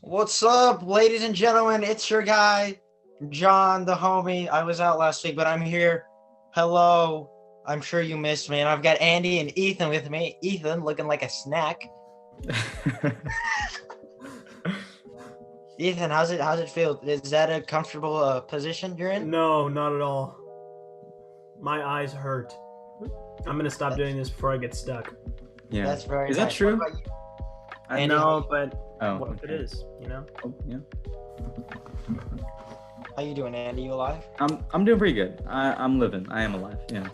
What's up, ladies and gentlemen? It's your guy, John, the homie. I was out last week, but I'm here. Hello. I'm sure you missed me, and I've got Andy and Ethan with me. Ethan looking like a snack. Ethan, how's it feel? Is that a comfortable position you're in? No, not at all. My eyes hurt. I'm gonna stop doing this before I get stuck. Yeah. That's very Is nice. that true? What about you? I Andy, know, but what if okay. it is? You know? Oh, yeah. How you doing, Andy? You alive? I'm doing pretty good. I'm living. I am alive. Yeah.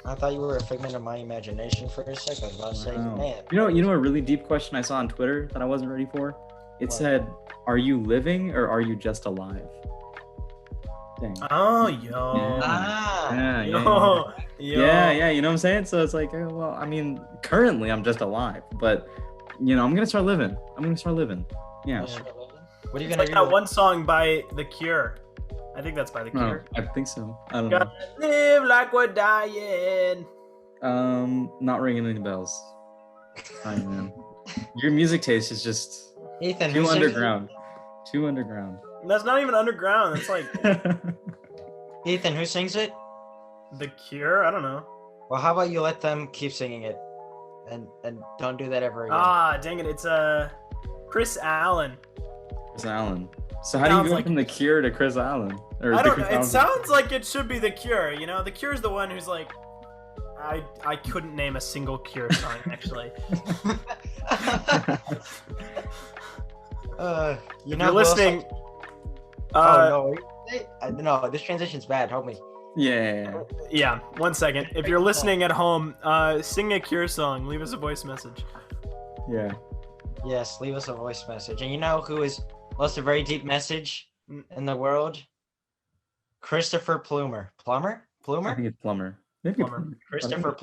I thought you were a figment of my imagination for a second. I was about to say, Wow. man. You know a really deep question I saw on Twitter that I wasn't ready for? It What? said, "Are you living or are you just alive?" Dang. Oh, yo. Ah. Yeah, Yo. yeah. You know what I'm saying? So it's like, well, I mean, currently I'm just alive, but I'm gonna start living. Yeah. What are you It's gonna like do? that one song by The Cure. I think that's by The Oh, Cure. I think so. I don't know. Gotta live like we're dying. Not ringing any bells. Sorry, man. Your music taste is just Ethan, too who sings it? underground. Too underground. That's not even underground. That's like Ethan, who sings it? The Cure. I don't know. Well, how about you let them keep singing it, and don't do that ever again. Ah, dang it. It's Chris Allen. Chris Allen. So how do you Sounds go like- from The Cure to Chris Allen? Or I to don't Chris know. It Allen? sounds like it should be The Cure. You know, The Cure is the one who's like, I couldn't name a single Cure song actually. You If know you're who else- listening, Oh no, this transition's bad. Help me. Yeah. yeah. 1 second. If you're listening at home, sing a Cure song. Leave us a voice message. Yeah. Yes, leave us a voice message. And you know who is lost a very deep message in the world? Christopher Plummer. I Plummer? think it's Plumber. Maybe Plumber. Plumber. Christopher I think it's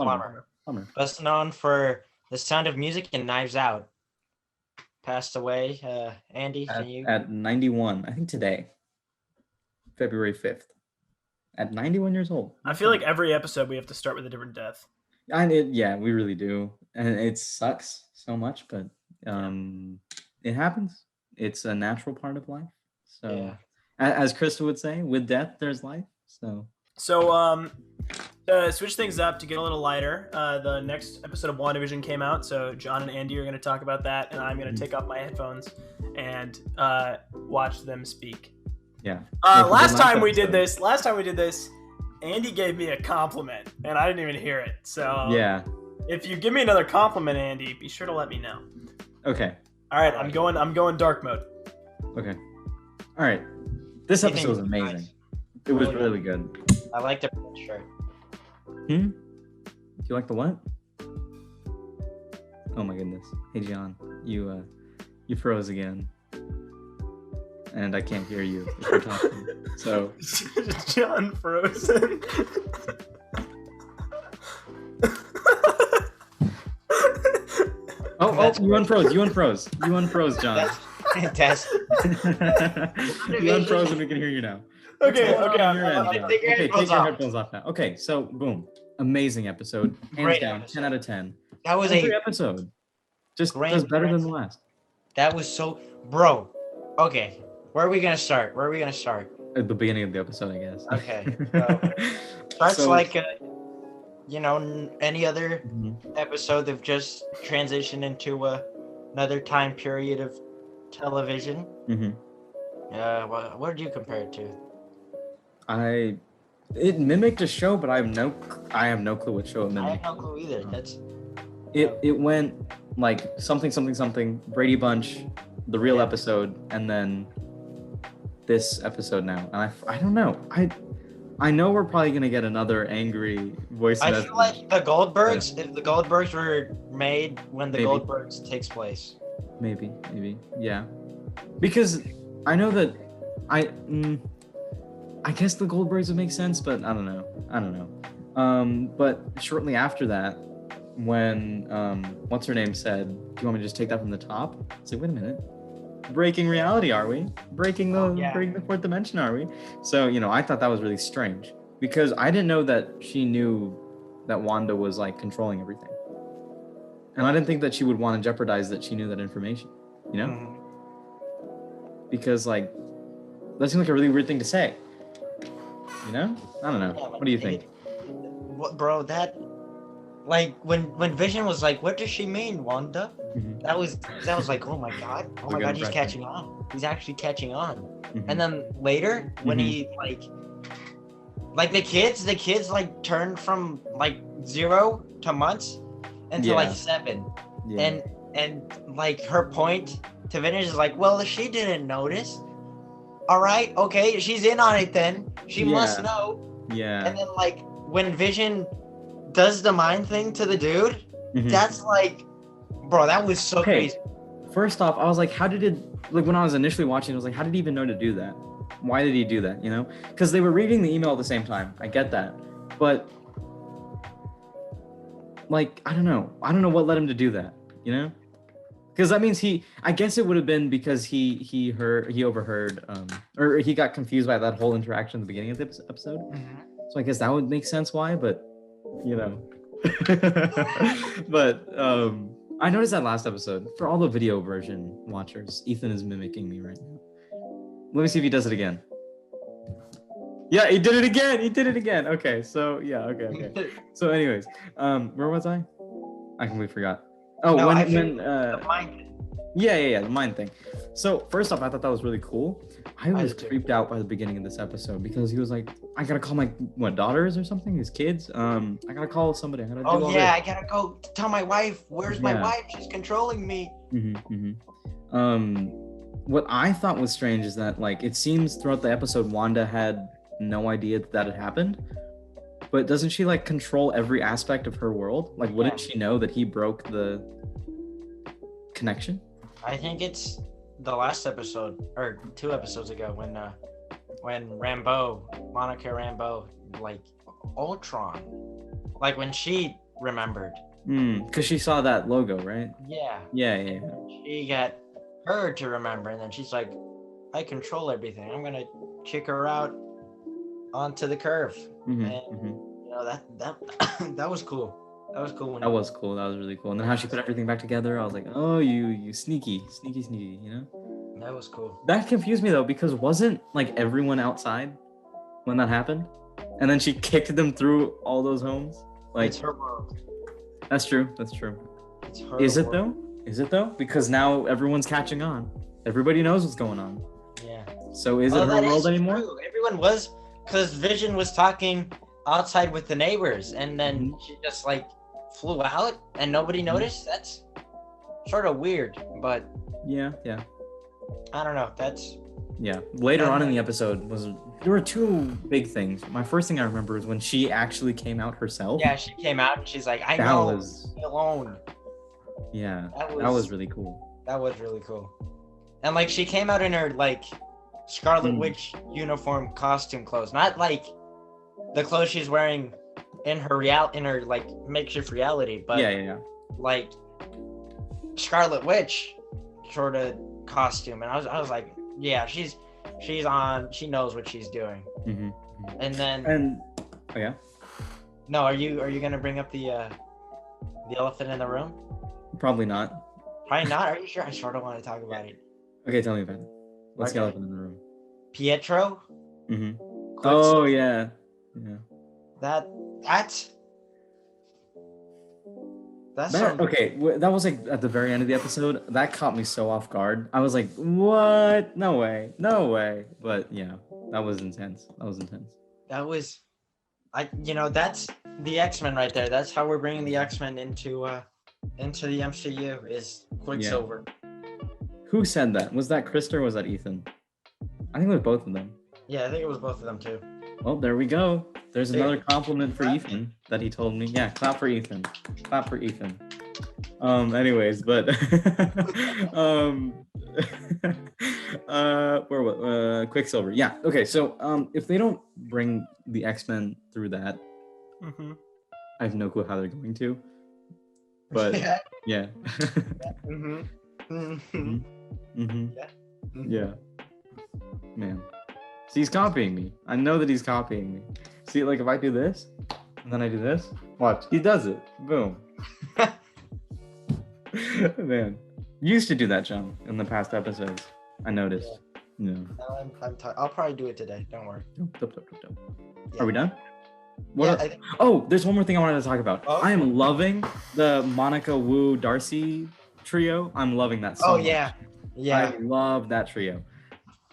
Plummer. Best known for The Sound of Music and Knives Out. Passed away. Andy, can you? At 91, I think today, February 5th, at 91 years old. I feel like every episode we have to start with a different death. Yeah, we really do, and it sucks so much, but it happens. It's a natural part of life. So, Yeah. as Krista would say, with death there's life. So, To switch things up to get a little lighter, the next episode of WandaVision came out, so John and Andy are going to talk about that, and I'm going to take off my headphones and watch them speak. yeah. Last time we did this, Andy gave me a compliment, and I didn't even hear it. So Yeah. if you give me another compliment, Andy, be sure to let me know. Okay. All right, I'm going dark mode. Okay. All right. This Ethan, episode was amazing. It was really good. I like the shirt. Do you like the what? Oh my goodness. Hey John, you froze again. And I can't hear you if you're talking. So John frozen. you unfroze, John. That's fantastic. You unfroze and we can hear you now. Okay. Take your Take headphones your off. headphones off now. Okay, so boom. Amazing episode. Hands Great down, episode. 10 out of 10. That was Every a episode. Just Great does better than the episode. last. that was so bro. Okay. Where are we gonna start? At the beginning of the episode, I guess. Okay. Starts So- like any other Mhm. episode. They've just transitioned into another time period of television. Mhm. What did you compare it to? It mimicked a show, but I have no clue what show it I mimicked. have no clue either. That's It went like something Brady Bunch, the real Yeah. episode, and then this episode now. And I don't know. I know we're probably gonna get another angry voice I message. feel like the Goldbergs. If the Goldbergs were made when the Maybe. Goldbergs takes place. Maybe, yeah. Because I know that I guess the Goldbergs would make sense, but I don't know. But shortly after that, when what's her name said, "Do you want me to just take that from the top?" It's like, wait a minute. Breaking reality, are we? Breaking the fourth dimension, are we? So, I thought that was really strange because I didn't know that she knew that Wanda was like controlling everything. And I didn't think that she would want to jeopardize that she knew that information, Mhm. because like that seems like a really weird thing to say. You know? I don't know. Yeah, What do you think? What, bro? That like when Vision was like, "What does she mean, Wanda?" Mhm. That was like, "Oh my god, oh my Good god, he's impression. catching on. He's actually catching on." Mhm. And then later, when he like the kids like turned from like 0 to months into like Yeah. 7, Yeah. and like her point to finish is like, well, she didn't notice. All right, okay, she's in on it then. She must Yeah. know. Yeah. And then like when Vision does the mind thing to the dude, Mhm. that's like, bro, that was so Okay. crazy. First off, I was like, how did it, like when I was initially watching, I was like, how did he even know to do that? Why did he do that, you know? Because they were reading the email at the same time. I get that. But, like, I don't know. I don't know what led him to do that, you know? Because that means I guess it would have been because he overheard, or he got confused by that whole interaction at the beginning of the episode. So I guess that would make sense why, but, you know. But, I noticed that last episode. For all the video version watchers, Ethan is mimicking me right now. Let me see if he does it again. Yeah, he did it again. He did it again. Okay, so yeah, okay. So, anyways, where was I? I completely forgot. Oh, No, I when the mind. yeah, the mind thing. So first off, I thought that was really cool. I was did too. creeped out by the beginning of this episode because he was like, I gotta call my daughters or something, his kids. I gotta call somebody. I gotta do all Oh yeah, I this. gotta go tell my wife. Where's my Yeah. wife? She's controlling me. What I thought was strange is that like it seems throughout the episode Wanda had no idea that had happened, but doesn't she like control every aspect of her world? Like, wouldn't she know that he broke the connection? I think it's the last episode or 2 episodes ago when Monica Rambeau, like Ultron, like when she remembered. Because she saw that logo, right? Yeah. Yeah. She got her to remember, and then she's like, I control everything. I'm gonna kick her out onto the curve. And you know that was cool. That was cool. That was cool. That was really cool. And then how she put everything back together, I was like, oh, you sneaky, you know? That was cool. That confused me though, because wasn't like everyone outside when that happened? And then she kicked them through all those homes? Like, It's her world. That's true. It's her Is it world. though? Is it though? Because now everyone's catching on. Everybody knows what's going on. Yeah. So is it her that world is anymore? True. Everyone was, because Vision was talking outside with the neighbors, and then she just like flew out and nobody noticed. That's sort of weird, but Yeah. I don't know. That's Yeah. Later on in the episode there were 2 big things. My first thing I remember is when she actually came out herself. yeah. She came out and she's like, I That know. was- Leave me alone. Yeah. That That was really cool. That was really cool. And like she came out in her like Scarlet Witch uniform costume clothes, not like the clothes she's wearing in her like makeshift reality, but Yeah. like Scarlet Witch sort of costume. And I was like, yeah, she's on. She knows what she's doing. And then oh yeah. no, are you gonna bring up the elephant in the room? Probably not. Probably not. Are you sure? I sort of want to talk about it. Okay, tell me about it. Let's Okay. get elephant in the room. Pietro. Oh yeah. That's That, okay, that was like at the very end of the episode. That caught me so off guard. I was like, what? No way. But yeah, that was intense. That was, that's the X-Men right there. That's how we're bringing the X-Men into the MCU is Quicksilver. Who said that? Was that Krista or was that Ethan? I think it was both of them. Yeah, I think it was both of them too. Well, there we go. There's another compliment for Ethan that he told me. Yeah, clap for Ethan. Anyways, but Quicksilver. Yeah. Okay. So if they don't bring the X-Men through that, I have no clue how they're going to. But yeah. Yeah. Man. See, he's copying me. I know that he's copying me. See, like if I do this, and then I do this, watch. He does it. Boom. Man. You used to do that, John, in the past episodes. I noticed. No. No, I'm tired. I'll probably do it today. Don't worry. Are we done? Yeah, What? Oh, there's one more thing I wanted to talk about. Oh. I am loving the Monica Wu Darcy trio. I'm loving that so Oh much. yeah, yeah. I love that trio.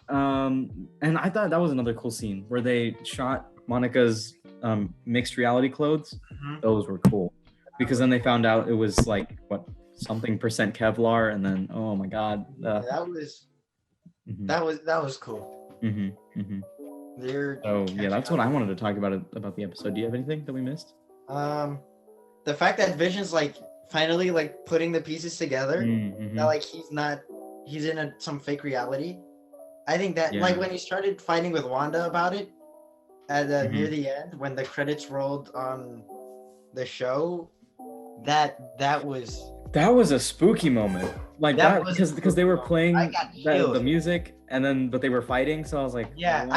And I thought that was another cool scene where they shot Monica's mixed reality clothes. Mhm. Those were cool because then they found out it was like something percent Kevlar, and then oh my god, That was mhm, that was cool. mhm, mhm. They're So yeah, that's what catching I up. wanted to talk about the episode. Do you have anything that we missed? The fact that Vision's like finally like putting the pieces together. Mhm. That like he's in some fake reality. I think that like Yeah. when he started fighting with Wanda about it at near Mhm. the end when the credits rolled on the show, that was That was a spooky moment. Like That that was because they were playing I got the chills. music and then but they were fighting, so I was like, yeah. what?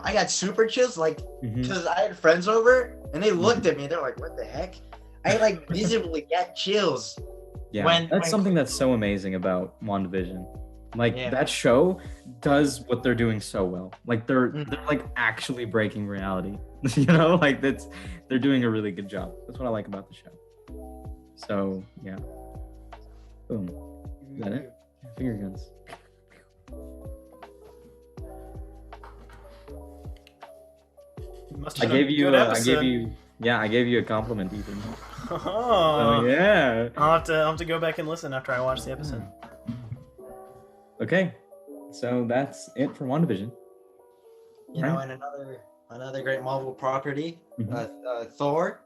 I got super chills like Mhm. because I had friends over and they looked at me. They're like, "What the heck?" I like visibly got chills. Yeah, when- that's when- something that's so amazing about WandaVision. Like Yeah. that show does what they're doing so well. Like they're Mhm. like actually breaking reality. You know, like they're doing a really good job. That's what I like about the show. So yeah. Boom. Is that it? Finger guns. Must I have been gave a you good I episode. gave you a compliment, Ethan. Oh, Oh yeah. I'll have to go back and listen after I watch the episode. Okay. So that's it for WandaVision. You know, and another great Marvel property, Thor.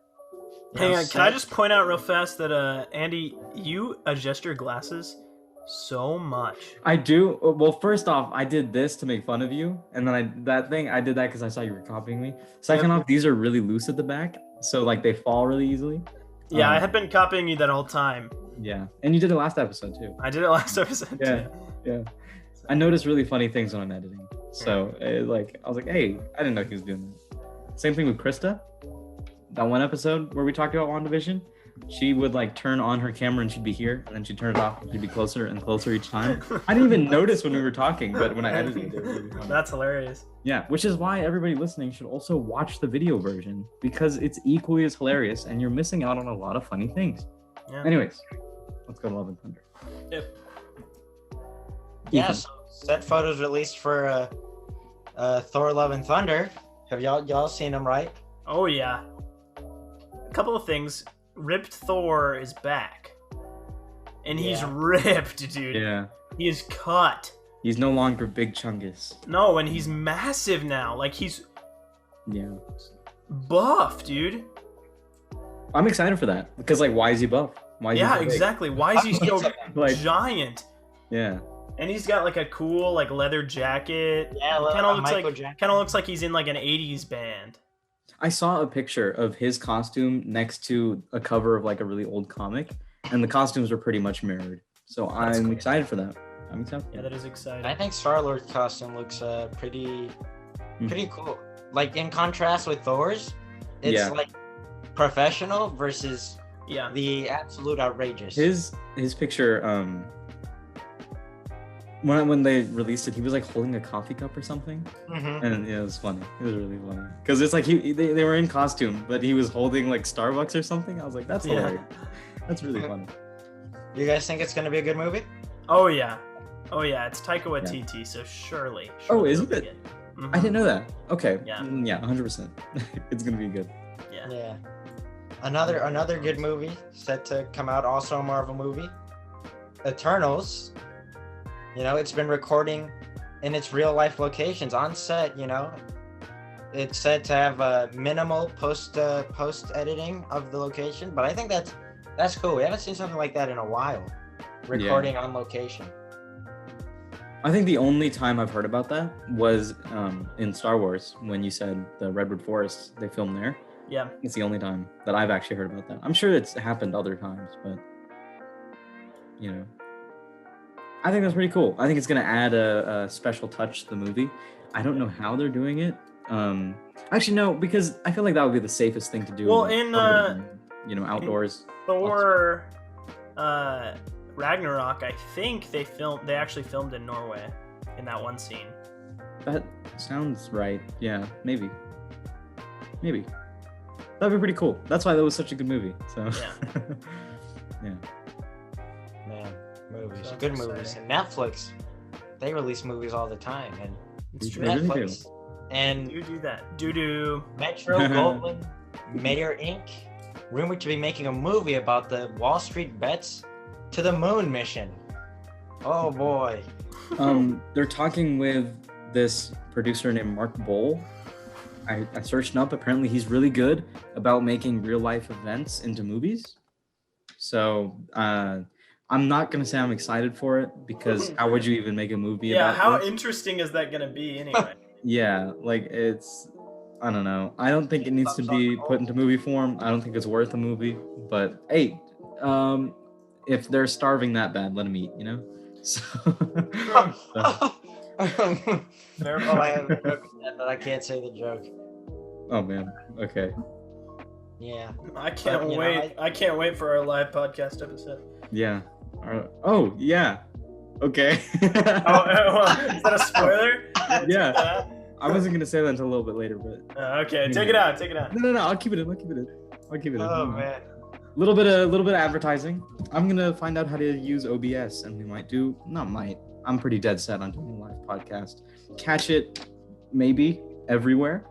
You Hang know, on, can I set- just point out real fast that Andy, you adjust your glasses so much. I do. Well, first off, I did this to make fun of you, and then I did that because I saw you were copying me. Second off, these are really loose at the back, so like they fall really easily. Yeah, I had been copying you that whole time. Yeah, and you did it last episode too. I did it last episode Yeah, too. yeah. I noticed really funny things when I'm editing, so I was like, hey, I didn't know he was doing that. Same thing with Krista. That one episode where we talked about WandaVision, she would like turn on her camera and she'd be here, and then she'd turn it off and she'd be closer and closer each time. I didn't even notice when we were talking, but when I edited it, it was really funny. That's hilarious. Yeah, which is why everybody listening should also watch the video version because it's equally as hilarious and you're missing out on a lot of funny things. Yeah. Anyways, let's go to Love and Thunder. Yep. Yeah, Ethan. so set photos released for Thor: Love and Thunder. Have y'all seen them, right? Oh yeah. A couple of things. Ripped Thor is back. And he's Yeah. ripped, dude. Yeah, He is cut. he's no longer Big Chungus. No, and he's massive now. Like he's Yeah, buff, dude. I'm excited for that because like, why is he buff? Why is he Yeah, so big? exactly. Why is he so Like, giant? yeah, And he's got like a cool like leather jacket. Yeah, Kind of looks Michael like Jackson. looks like he's in like an '80s band. I saw a picture of his costume next to a cover of like a really old comic, and the costumes are pretty much mirrored. So That's I'm cool. excited for that. I'm excited. Yeah, that is exciting. I think Star-Lord's costume looks pretty cool. Like in contrast with Thor's, it's Yeah. like professional versus Yeah. the absolute outrageous. His picture, when they released it, he was like holding a coffee cup or something, Mhm. and yeah, it was funny. It was really funny because it's like they were in costume, but he was holding like Starbucks or something. I was like, that's Yeah. hilarious. That's really funny. You guys think it's gonna be a good movie? Oh yeah. Oh yeah. It's Taika Waititi, so surely. Oh, is it'll be it? good. Mhm. I didn't know that. Okay. Yeah. Yeah, 100%. It's gonna be good. Yeah. Yeah. Another good movie set to come out, also a Marvel movie. Eternals. You know, it's been recording in its real life locations on set. You know, it's said to have a minimal post editing of the location, but I think that's cool. We haven't seen something like that in a while. Recording on location. I think the only time I've heard about that was in Star Wars when you said the Redwood Forest they filmed there. Yeah. It's the only time that I've actually heard about that. I'm sure it's happened other times, but you know, I think that's pretty cool. I think it's gonna add a special touch to the movie. I don't know how they're doing it. Actually, no, because I feel like that would be the safest thing to do. Well, in, outdoors. Thor Ragnarok, I think they actually filmed in Norway in that one scene. That sounds right. Yeah, maybe. That'd be pretty cool. That's why that was such a good movie. So yeah. Man, movies, Sounds good exciting. movies. And Netflix, they release movies all the time, and It's true. They really Netflix and Do that. Do. Metro Goldwyn Mayer Inc. rumored to be making a movie about the Wall Street bets to the moon mission. Oh boy. They're talking with this producer named Mark Bowl. I searched him up. Apparently, he's really good about making real life events into movies. So I'm not gonna say I'm excited for it because how would you even make a movie Yeah, about how this? interesting is that gonna be anyway? Yeah, like I don't know. I don't think it needs to be put into movie form. I don't think it's worth a movie. But hey, if they're starving that bad, let them eat. You know. So, Fair Oh, I point. have a joke with that, but I can't say the joke. oh man. Okay. Yeah. I can't But, you know, wait. I can't wait for our live podcast episode. Yeah. Oh yeah. Okay. Oh, is that a spoiler? Yeah. I wasn't gonna say that until a little bit later, but Okay, take it out. no. I'll keep it in. Oh man. Little bit of advertising. I'm gonna find out how to use OBS, and we I'm pretty dead set on doing a live podcast. Catch it, maybe everywhere.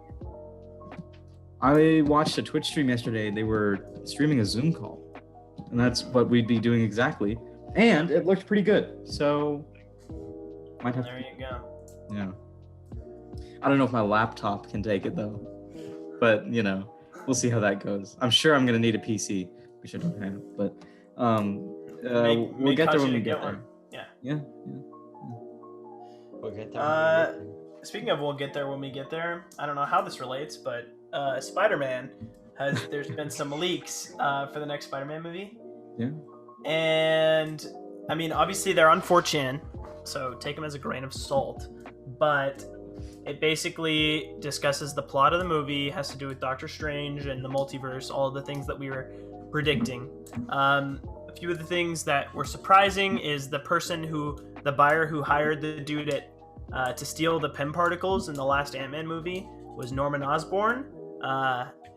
I watched a Twitch stream yesterday. They were streaming a Zoom call, and that's what we'd be doing exactly. And it looked pretty good, so might have. There you go. Yeah. I don't know if my laptop can take it though, but we'll see how that goes. I'm sure I'm gonna need a PC, which I don't have, but we'll get there when we get there. Yeah. We'll get there. Speaking of we'll get there when we get there, I don't know how this relates, but SpiderMan there's been some leaks for the next Spider-Man movie. Yeah. And I mean, obviously they're on 4chan, so take them as a grain of salt, but it basically discusses the plot of the movie, has to do with Doctor Strange and the multiverse, all of the things that we were predicting. A few of the things that were surprising is the buyer who hired the dude to steal the PEM particles in the last Ant-Man movie was Norman Osborn,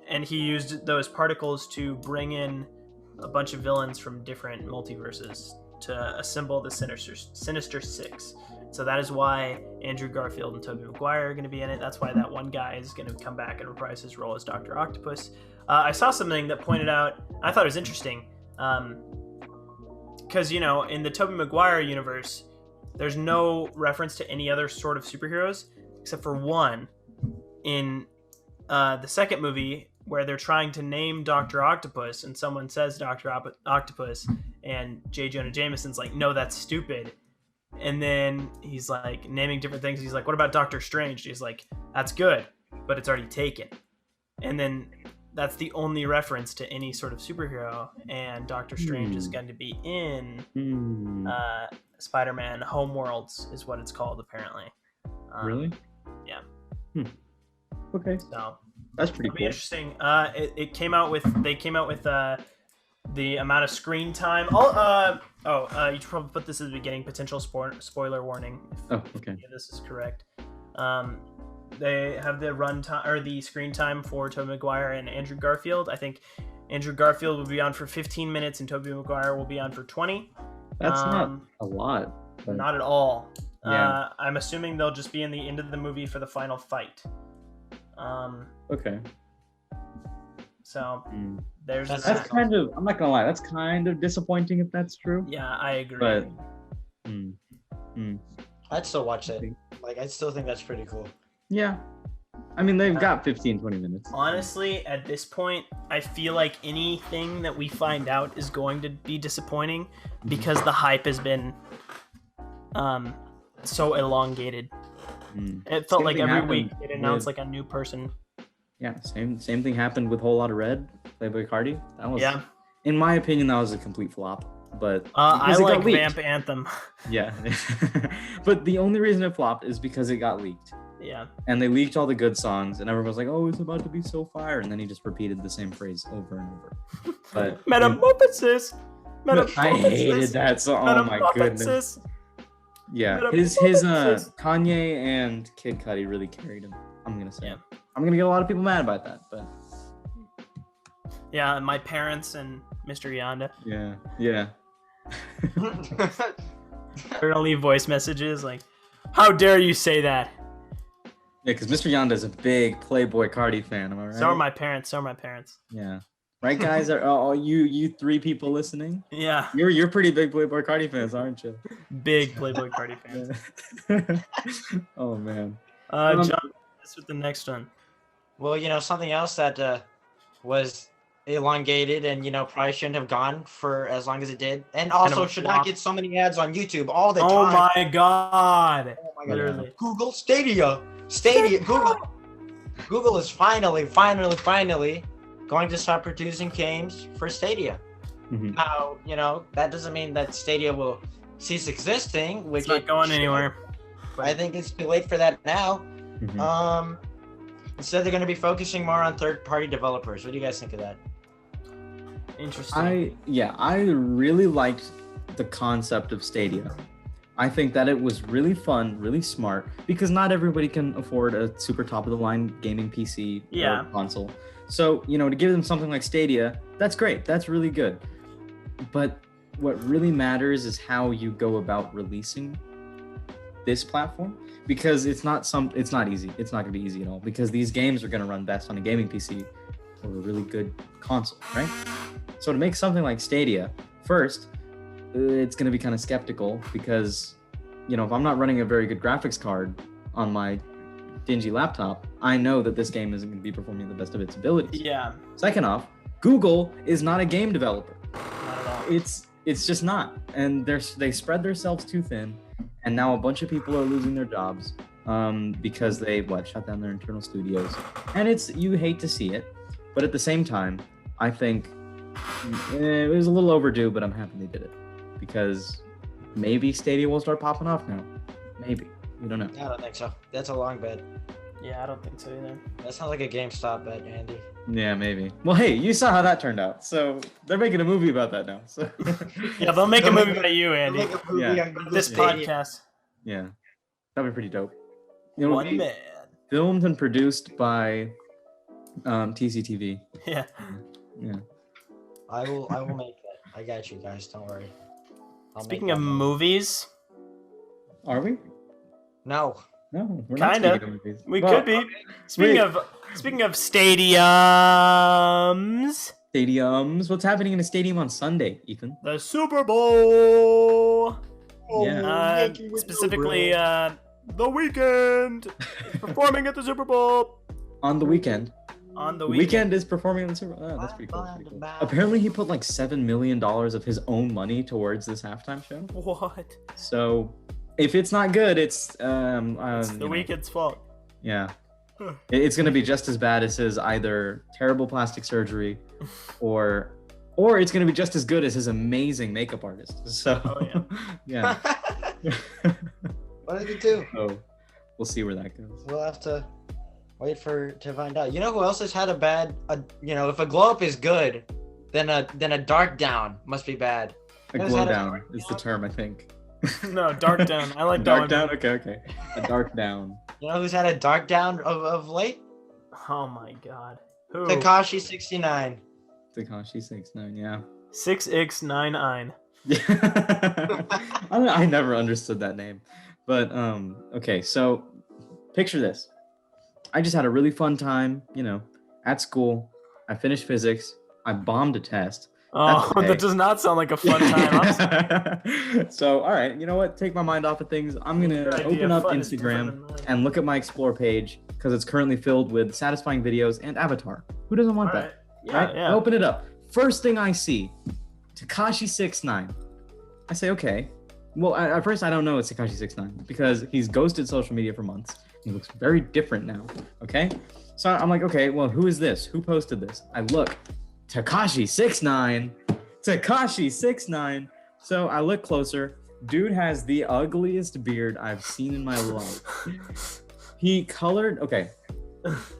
and he used those particles to bring in a bunch of villains from different multiverses to assemble the Sinister Six. So that is why Andrew Garfield and Tobey Maguire are going to be in it. That's why that one guy is going to come back and reprise his role as Dr. Octopus. I saw something that pointed out, I thought it was interesting, because, in the Tobey Maguire universe, there's no reference to any other sort of superheroes, except for one in the second movie where they're trying to name Dr. Octopus, and someone says Dr. Octopus, and J. Jonah Jameson's like, no, that's stupid. And then he's like naming different things. He's like, what about Doctor Strange? He's like, that's good, but it's already taken. And then that's the only reference to any sort of superhero. And Doctor Strange is going to be in Spider-Man Homeworlds is what it's called, apparently. Really? Yeah. Okay. So that's pretty it'll cool. be interesting. They came out with the amount of screen time. You should probably put this at the beginning. Potential spoiler warning. Oh, okay. If this is correct. They have the run time or the screen time for Tobey Maguire and Andrew Garfield. I think Andrew Garfield will be on for 15 minutes and Tobey Maguire will be on for 20. That's not a lot. But... Not at all. Yeah. I'm assuming they'll just be in the end of the movie for the final fight. Okay. So there's that's kind of, I'm not gonna lie, that's kind of disappointing if that's true. Yeah, I agree. But I'd still watch it. Like, I still think that's pretty cool. Yeah. I mean, they've got 15-20 minutes. Honestly, at this point, I feel like anything that we find out is going to be disappointing because the hype has been so elongated. It felt like every week they'd announce like a new person. Yeah, same thing happened with Whole Lotta Red, Playboy Cardi. That was, yeah. In my opinion, that was a complete flop. But I like Vamp Anthem. Yeah. But the only reason it flopped is because it got leaked. Yeah. And they leaked all the good songs, and everyone was like, "Oh, it's about to be so fire," and then he just repeated the same phrase over and over. But Metamorphosis. I hated that song. Oh my goodness. Yeah, his Kanye and Kid Cudi really carried him. I'm gonna say. Yeah. I'm gonna get a lot of people mad about that, but Yeah, my parents and Mr. Yonda. yeah. They're gonna leave voice messages like, "How dare you say that?" Yeah, because Mr. Yonda is a big Playboy Cardi fan. Am I right? So are my parents. Yeah. Right, guys? Are all you three people listening? Yeah, You're pretty big Playboy Cardi fans, aren't you? big Playboy Cardi fans. Oh man. John, this with the next one. Well, something else that was elongated and probably shouldn't have gone for as long as it did, and also should not get so many ads on YouTube all the time. Oh my god! Oh my god! Literally. Google Stadia. Google is finally going to stop producing games for Stadia. Mm-hmm. Now, that doesn't mean that Stadia will cease existing, which It's not going anywhere. I think it's too late for that now. Mm-hmm. Instead, they're going to be focusing more on third-party developers. What do you guys think of that? Interesting. I really liked the concept of Stadia. I think that it was really fun, really smart, because not everybody can afford a super top-of-the-line gaming PC or console. So, to give them something like Stadia, that's great. That's really good. But what really matters is how you go about releasing this platform, because it's not easy. It's not going to be easy at all, because these games are going to run best on a gaming PC or a really good console, right? So to make something like Stadia, first, it's going to be kind of skeptical, because, if I'm not running a very good graphics card on my dingy laptop, I know that this game isn't going to be performing the best of its abilities. Yeah. Second off, Google is not a game developer. Not at all. It's just not. And they spread themselves too thin, and now a bunch of people are losing their jobs because they shut down their internal studios. And you hate to see it, but at the same time, I think it was a little overdue, but I'm happy they did it, because maybe Stadia will start popping off now. Maybe. We don't know. I don't think so. That's a long bet. Yeah, I don't think so either. That sounds like a GameStop bet, Andy. Yeah, maybe. Well, hey, you saw how that turned out. So they're making a movie about that now. So Yeah, they'll make a movie about you, Andy. Make a movie Yeah. on Google This Stadia. podcast. yeah, that'd be pretty dope. One man. Filmed and produced by TCTV. Yeah. Yeah. I will make that. I got you guys. Don't worry. I'll Speaking make of that movie. movies, Are we? No. No, we're not. Kinda. speaking of movies. we Well, could be. Speaking of stadiums, Stadiums. What's happening in a stadium on Sunday, Ethan? the Super Bowl. Yeah. Specifically, The Weeknd is performing at the Super Bowl. On the weekend. On the Weekend is performing in the Super Bowl. Oh, that's pretty cool. Apparently, he put like $7 million of his own money towards this halftime show. What? So, if it's not good, it's It's the Weeknd's fault. Yeah. It's gonna be just as bad as his either terrible plastic surgery, or it's gonna be just as good as his amazing makeup artist. So, Oh, yeah. What did he do? So, we'll see where that goes. We'll have to wait to find out. You know who else has had a bad? If a glow up is good, then a dark down must be bad. A Who's glow had a down dark is the down? term, I think. No, dark down. I like Dark that one. down. Okay. A dark down. You know who's had a dark down of late? Oh my god. Who? Takashi 69. Takashi 6ix9ine. Yeah. 6X99. I never understood that name, but okay. So picture this: I just had a really fun time, at school. I finished physics. I bombed a test. Oh, okay. that does not sound like a fun time. I'm sorry. So, all right, you know what? Take my mind off of things. I'm gonna Good idea. open up Fun is different Instagram than mine. and look at my explore page, because it's currently filled with satisfying videos and Avatar. Who doesn't want All that? right. Yeah, Right? yeah. I open it up. First thing I see, Tekashi 6ix9ine. I say, okay. Well, at first I don't know it's Tekashi 6ix9ine because he's ghosted social media for months. He looks very different now. Okay. So I'm like, okay, well, who is this? Who posted this? I look, Tekashi 6ix9ine. Tekashi 6ix9ine. So I look closer. Dude has the ugliest beard I've seen in my life. He colored. Okay,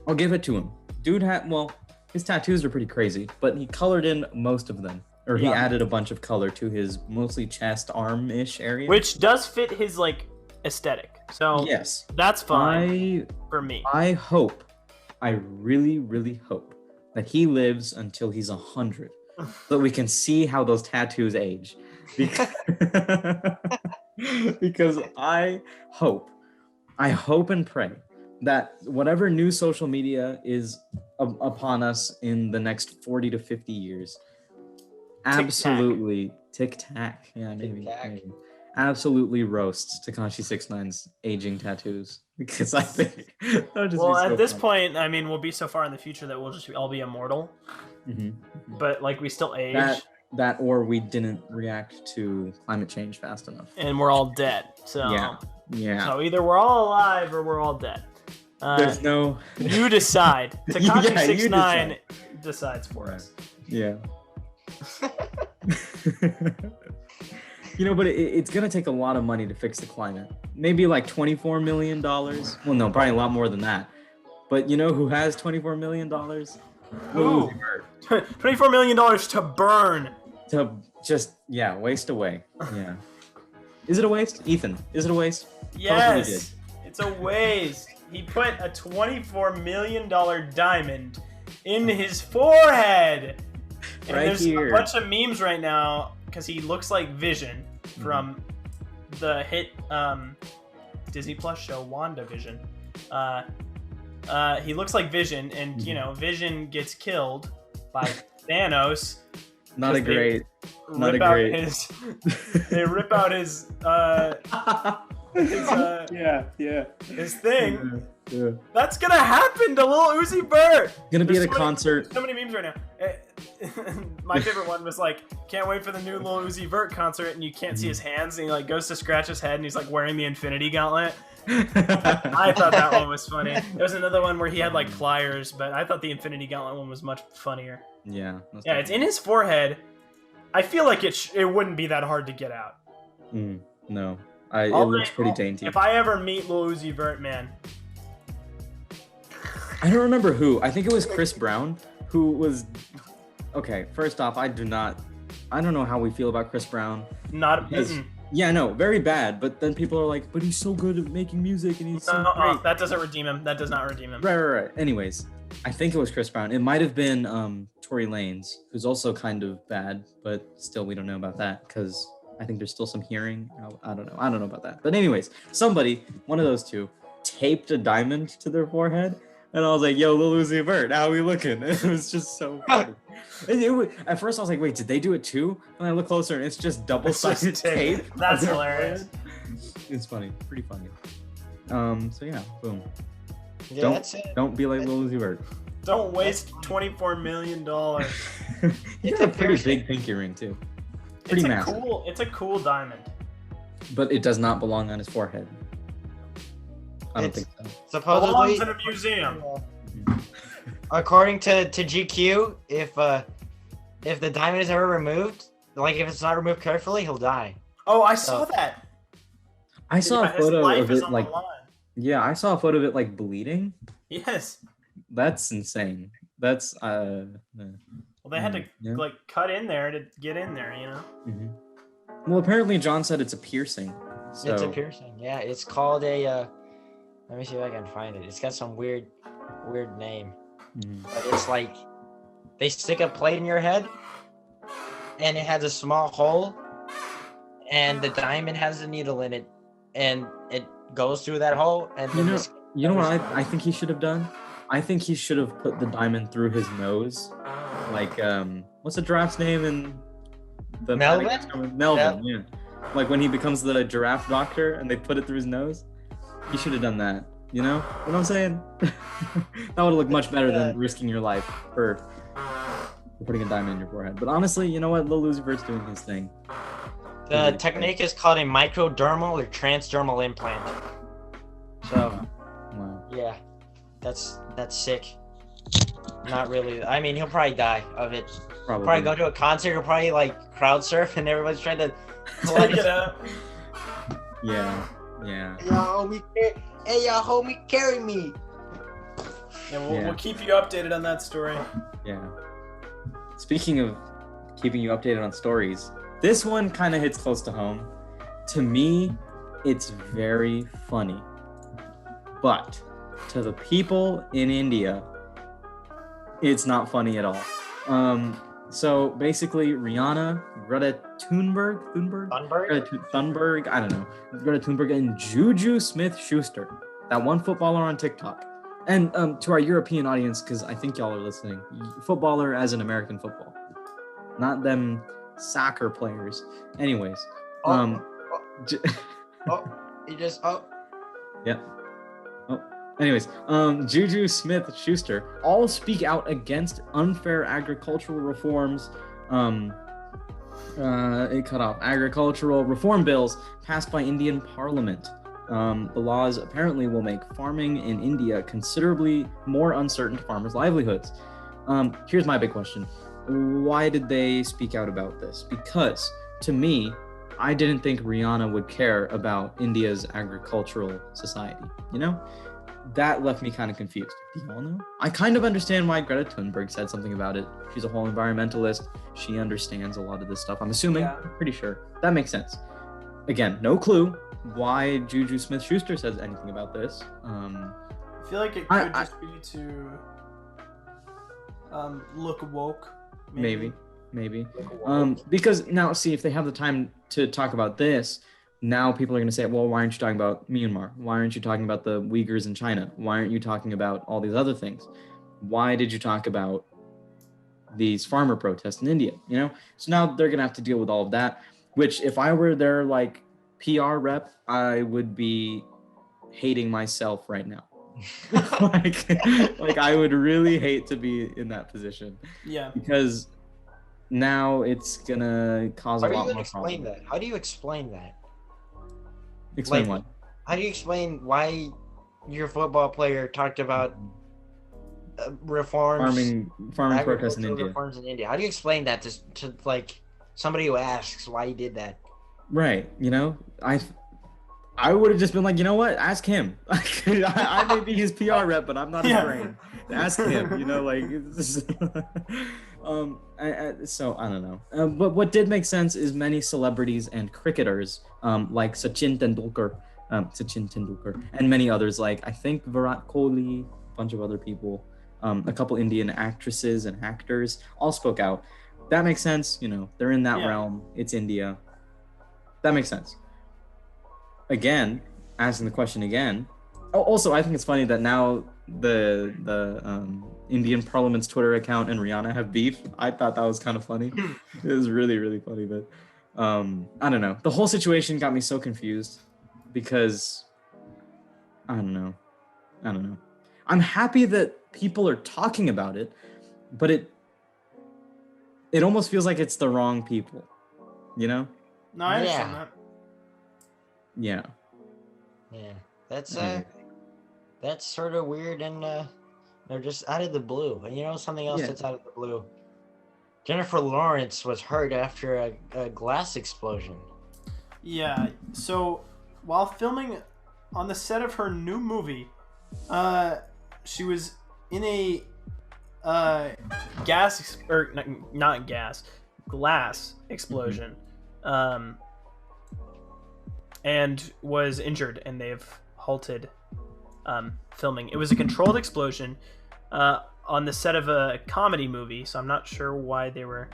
I'll give it to him. Dude had, well, his tattoos are pretty crazy, but he colored in most of them, or he Yeah. added a bunch of color to his mostly chest, arm-ish area. Which does fit his like aesthetic. So yes, that's fine for me. I really, really hope that he lives until he's 100, so that we can see how those tattoos age. Because, because I hope and pray that whatever new social media is upon us in the next 40 to 50 years, absolutely tic-tac. Yeah, maybe. Absolutely roasts Tekashi 6ix9ine's aging tattoos, because I think that would just Well, be so at this fun. point, I mean, we'll be so far in the future that we'll just all be immortal. Mhm. But like we still age, That or we didn't react to climate change fast enough. and we're all dead. So Yeah. So either we're all alive or we're all dead. There's no. You decide. Tekashi Yeah, you 6ix9ine decides for us. Yeah. But it's gonna take a lot of money to fix the climate. Maybe like $24 million. Well, no, probably a lot more than that. But you know who has $24 million? Who? $24 million to burn. To just waste away. Yeah. Is it a waste, Ethan? Is it a waste? Tell us what he did. Yes, it's a waste. He put a $24 million diamond in his forehead. And Right there's here. a bunch of memes right now because he looks like Vision from the hit Disney Plus show WandaVision. He looks like Vision, and Vision gets killed by Thanos. Not a great. They rip out his his thing. Yeah. That's gonna happen to Lil Uzi Vert. Gonna be There's at a concert. So many memes right now. My favorite one was like, can't wait for the new Lil Uzi Vert concert, and you can't see his hands, and he like goes to scratch his head, and he's like wearing the Infinity Gauntlet. I thought that one was funny. There was another one where he had like pliers, but I thought the Infinity Gauntlet one was much funnier. Yeah. Yeah, it's in his forehead. I feel like it wouldn't be that hard to get out. No, it looks pretty dainty. If I ever meet Lil Uzi Vert, man. I don't remember who. I think it was Chris Brown who was. Okay, first off, I don't know how we feel about Chris Brown. Yeah, no, very bad. But then people are like, but he's so good at making music and he's so great. That doesn't redeem him. That does not redeem him. Right. Anyways, I think it was Chris Brown. It might have been Tory Lanez, who's also kind of bad, but still we don't know about that because I think there's still some hearing. I don't know about that. But anyways, somebody, one of those two, taped a diamond to their forehead. And I was like, yo, Lil Uzi Vert, how are we looking? It was just so funny. At first I was like, wait, did they do it too? And I look closer and it's just double-sided tape. That's hilarious. It's funny, pretty funny. So yeah, boom. Yeah, that's it. Don't be like Lil Uzi Vert. Don't waste $24 million. He's got a pretty big pinky ring too. Pretty massive. It's a cool diamond. But it does not belong on his forehead. I don't think so. Supposedly, belongs in a museum. According to GQ, if the diamond is ever removed, like if it's not removed carefully, he'll die. Oh, I saw that. I saw a His photo life of is it on like the line. yeah, I saw a photo of it like bleeding. Yes. That's insane. That's Well, they had to yeah. like cut in there to get in there, you know. Well, apparently John said it's a piercing. So It's a piercing. Yeah, it's called a. Let me see if I can find it. It's got some weird name. But it's like they stick a plate in your head, and it has a small hole, and the diamond has a needle in it, and it goes through that hole. And then you know what I think he should have done? I think he should have put the diamond through his nose, like what's the giraffe's name in the Melvin? Melvin, yeah. Like when he becomes the giraffe doctor, and they put it through his nose. You should have done that. You know what I'm saying? That would look much better than risking your life for putting a diamond in your forehead. But honestly, you know what? Lil Uzi Vert's doing his thing. The technique is called a microdermal or transdermal implant. So, Wow. yeah, that's sick. Not really. I mean, he'll probably die of it. Probably go to a concert. He'll probably like crowd surf, and everyone's trying to collect it up. Yeah. Hey, y'all, homie, carry me. Yeah, we'll keep you updated on that story. Yeah. Speaking of keeping you updated on stories. This one kind of hits close to home. To me, it's very funny. But to the people in India, it's not funny at all. So basically, Rihanna, Greta Thunberg, I don't know, Greta Thunberg, and Juju Smith-Schuster, that one footballer on TikTok. And to our European audience, because I think y'all are listening, footballer as in American football, not them soccer players. Anyways, yeah. Anyways, Juju Smith-Schuster all speak out against unfair agricultural reforms. It cut off agricultural reform bills passed by Indian Parliament. The laws apparently will make farming in India considerably more uncertain to farmers' livelihoods. Here's my big question. Why did they speak out about this? Because, to me, I didn't think Rihanna would care about India's agricultural society, you know? That left me kind of confused. Do y'all know? I kind of understand why Greta Thunberg said something about it. She's a whole environmentalist. She understands a lot of this stuff. I'm assuming, I'm pretty sure. That makes sense. Again, no clue why Juju Smith-Schuster says anything about this. I feel like it could just be to look woke. Maybe. Because now, see, if they have the time to talk about this, now people are going to say, well, why aren't you talking about Myanmar? Why aren't you talking about the Uyghurs in China? Why aren't you talking about all these other things? Why did you talk about these farmer protests in India? You know, so now they're going to have to deal with all of that, which if I were their like PR rep, I would be hating myself right now. like I would really hate to be in that position. Yeah. Because now it's going to cause a lot more problems. How do you explain that? Explain what? How do you explain why your football player talked about farming protests in India? Reforms in India. How do you explain that to like somebody who asks why he did that? Right. You know, I would have just been like, you know what? Ask him. I may be his PR rep, but I'm not his brain. Ask him. You know, like. So I don't know. But what did make sense is many celebrities and cricketers, like Sachin Tendulkar, and many others, like I think Virat Kohli, a bunch of other people, a couple Indian actresses and actors, all spoke out. That makes sense. You know, they're in that realm. It's India. That makes sense. Again, asking the question again. Oh, also, I think it's funny that now the Indian Parliament's Twitter account and Rihanna have beef. I thought that was kind of funny. It was really, really funny, but I don't know. The whole situation got me so confused because I don't know. I'm happy that people are talking about it, but it almost feels like it's the wrong people, you know? No, I understand that. Yeah. That's sort of weird, and they're just out of the blue. And you know something else that's out of the blue? Jennifer Lawrence was hurt after a glass explosion. Yeah, so while filming on the set of her new movie, she was in a glass explosion, and was injured, and they've halted filming. It was a controlled explosion on the set of a comedy movie, so I'm not sure why they were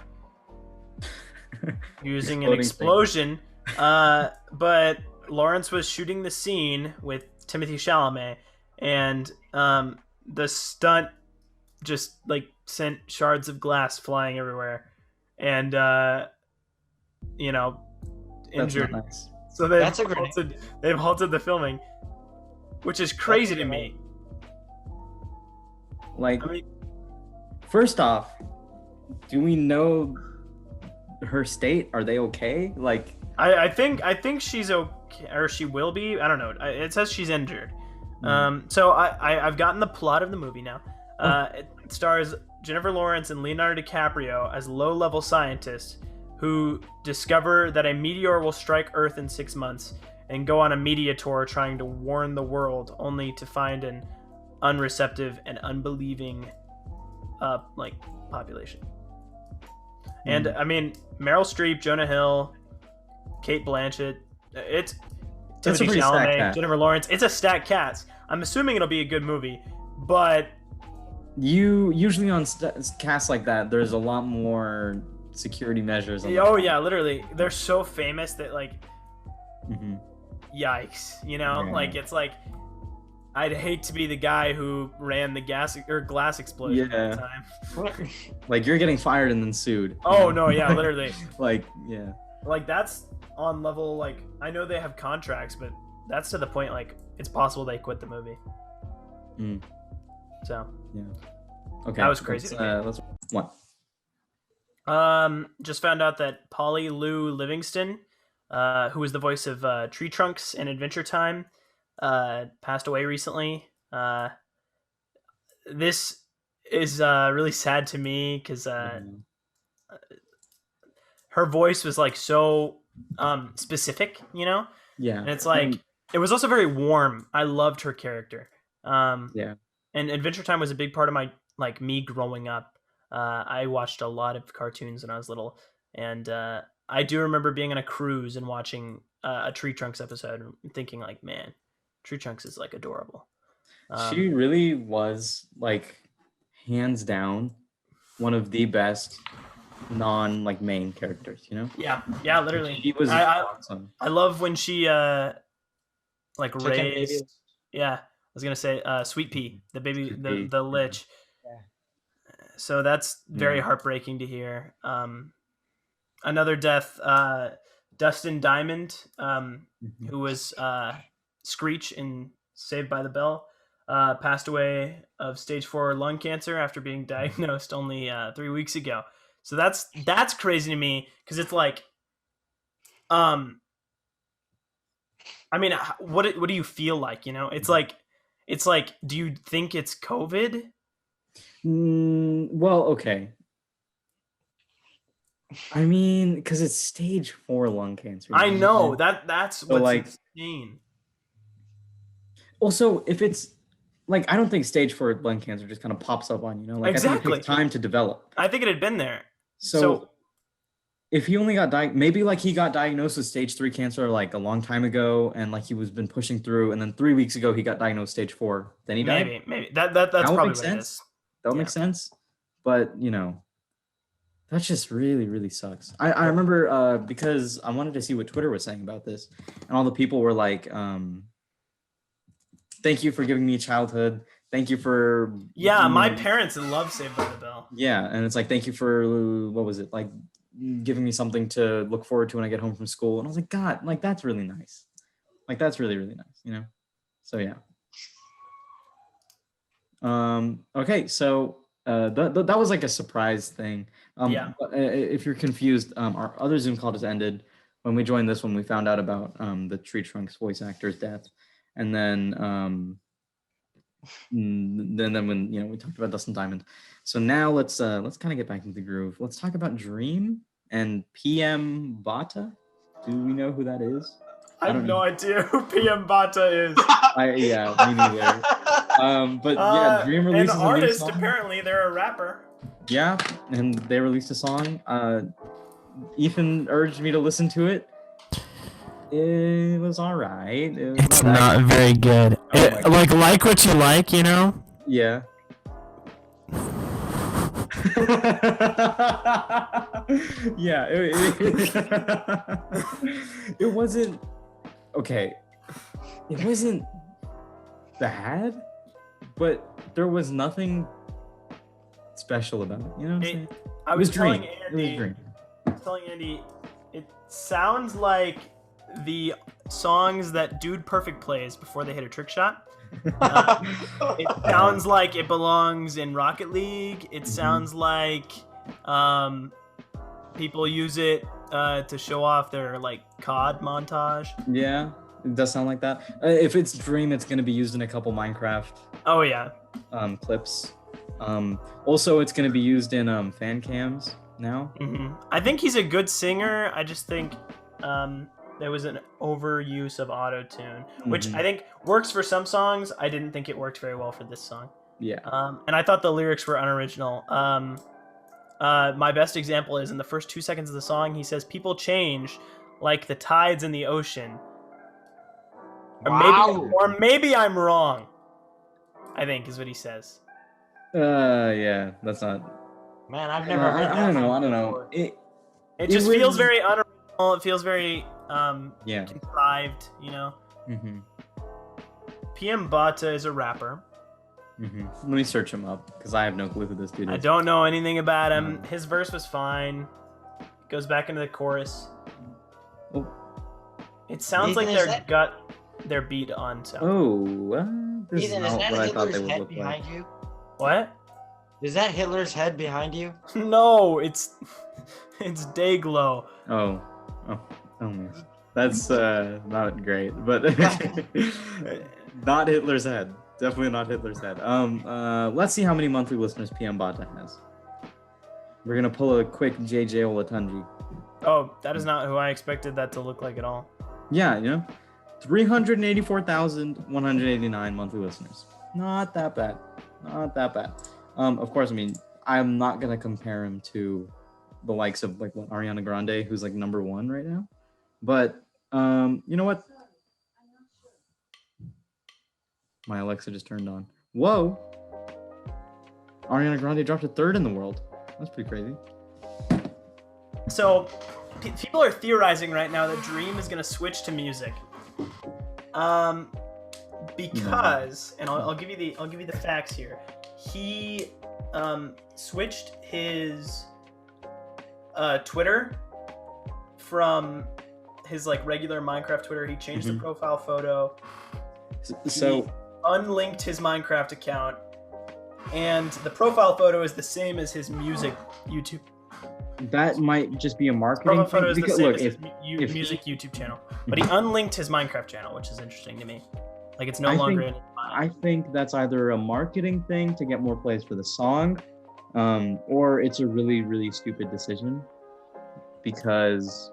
using an explosion. But Lawrence was shooting the scene with Timothy Chalamet, and the stunt just like sent shards of glass flying everywhere, and injured. Nice. So they've halted the filming, which is crazy to me. Like, first off, do we know her state? Are they okay? Like, I think she's okay, or she will be. I don't know. It says she's injured. So I've gotten the plot of the movie now. It stars Jennifer Lawrence and Leonardo DiCaprio as low-level scientists who discover that a meteor will strike Earth in 6 months and go on a media tour trying to warn the world, only to find an unreceptive and unbelieving population. And I mean, Meryl Streep, Jonah Hill, Kate Blanchett. It's That's a Timothée pretty stacked Chalamet, cast. Jennifer Lawrence. It's a stacked cast. I'm assuming it'll be a good movie, but You usually on casts like that, there's a lot more security measures. oh yeah, literally, they're so famous that like, Mm-hmm. yikes, you know, Yeah. like it's like. I'd hate to be the guy who ran the glass explosion at the time. Like you're getting fired and then sued. Oh no, yeah, literally. Like yeah. Like that's on level. Like I know they have contracts, but that's to the point. Like it's possible they quit the movie. Mm. So Yeah. Okay. That was crazy to me. Let's what? Just found out that Polly Lou Livingston, who was the voice of Tree Trunks in Adventure Time, passed away recently. This is really sad to me because her voice was like so specific, you know. Yeah. And it's like it was also very warm. I loved her character. Yeah. And Adventure Time was a big part of my like me growing up. I watched a lot of cartoons when I was little, and I do remember being on a cruise and watching a Tree Trunks episode and thinking like, man, Tree Trunks is like adorable. She really was like hands down one of the best non like main characters, you know? Yeah, literally. She was awesome. I love when she like Chicken raised. baby. Yeah, I was gonna say Sweet Pea, the baby, Sweet Pea. the lich. Yeah. So that's very heartbreaking to hear. Another death, Dustin Diamond, who was Screech in Saved by the Bell, passed away of stage 4 lung cancer after being diagnosed only 3 weeks ago. So that's crazy to me because it's like, I mean, what do you feel like? You know, it's like, do you think it's COVID? Well, okay. I mean, because it's stage 4 lung cancer. I know that's what's like, insane. Also, if it's like, I don't think stage 4 lung cancer just kind of pops up on you, know? Like, I think it Exactly. takes time to develop. I think it had been there. So if he only got maybe like he got diagnosed with stage 3 cancer like a long time ago, and like he was been pushing through, and then 3 weeks ago he got diagnosed stage 4. Then he died. Maybe that's probably what it is. That would make sense. But you know, that just really, really sucks. I remember because I wanted to see what Twitter was saying about this, and all the people were like, "Thank you for giving me childhood. Thank you for." Yeah, my parents love Saved by the Bell. Yeah, and it's like, "Thank you for what was it like, giving me something to look forward to when I get home from school." And I was like, "God, like that's really nice. Like that's really, really nice, you know." So yeah. Okay, so that was like a surprise thing. Yeah. If you're confused, our other Zoom call just ended. When we joined this one, we found out about the Tree Trunks voice actor's death, and then when we talked about Dustin Diamond. So now let's kind of get back into the groove. Let's talk about Dream and PM Bata. Do we know who that is? I have no idea who PM Bata is. Yeah, me neither. But yeah, Dream releases an a new artist. song. Apparently, they're a rapper. Yeah, and they released a song. Ethan urged me to listen to it. It was all right. It's not very good. Like what you like, you know? Yeah. Yeah. It wasn't okay. It wasn't bad, but there was nothing special about it. You know what I'm saying? I was telling Dream. Andy. It was Dream. It sounds like the songs that Dude Perfect plays before they hit a trick shot. It sounds like it belongs in Rocket League. It sounds like people use it to show off their like COD montage. Yeah, it does sound like that. If it's Dream, it's going to be used in a couple Minecraft Oh yeah. Clips. Also, it's going to be used in fan cams now. I think he's a good singer. I just think there was an overuse of auto-tune, which I think works for some songs. I didn't think it worked very well for this song. Yeah. And I thought the lyrics were unoriginal. My best example is in the first 2 seconds of the song, he says, "People change like the tides in the ocean." Wow. Or maybe I'm wrong, I think is what he says. Yeah, that's not. Man, I've never heard that. I don't know. one I don't know. before. It just was- feels very unoriginal. It feels very Yeah. contrived, you know? Mm-hmm. PM Bata is a rapper. Mm-hmm. Let me search him up because I have no clue who this dude is. I don't know anything about him. His verse was fine. Goes back into the chorus. Oh. It sounds like Ethan, is their beat on sound. Oh, this Ethan, is is not that what I thought they Hitler's would head look like. behind you? What? Is that Hitler's head behind you? No, it's Dayglow. Oh man, that's not great, but not Hitler's head. Definitely not Hitler's head. Let's see how many monthly listeners PM Bata has. We're gonna pull a quick JJ Olatunji. Oh, that is not who I expected that to look like at all. Yeah, you know, 384,189 monthly listeners. Not that bad. Not that bad. Of course, I mean, I'm not gonna compare him to the likes of like what, Ariana Grande, who's like number 1 right now. But you know what? My Alexa just turned on. Whoa! Ariana Grande dropped to 3rd in the world. That's pretty crazy. So, people are theorizing right now that Dream is gonna switch to music. Because, and I'll give you the facts here. He switched his Twitter from his like regular Minecraft Twitter. He changed the profile photo. So he unlinked his Minecraft account, and the profile photo is the same as his music YouTube. that might just be a marketing Profile photo is thing. the same as Look, his music YouTube channel, but he unlinked his Minecraft channel, which is interesting to me. Like it's no I longer think- in. I think that's either a marketing thing to get more plays for the song, or it's a really, really stupid decision because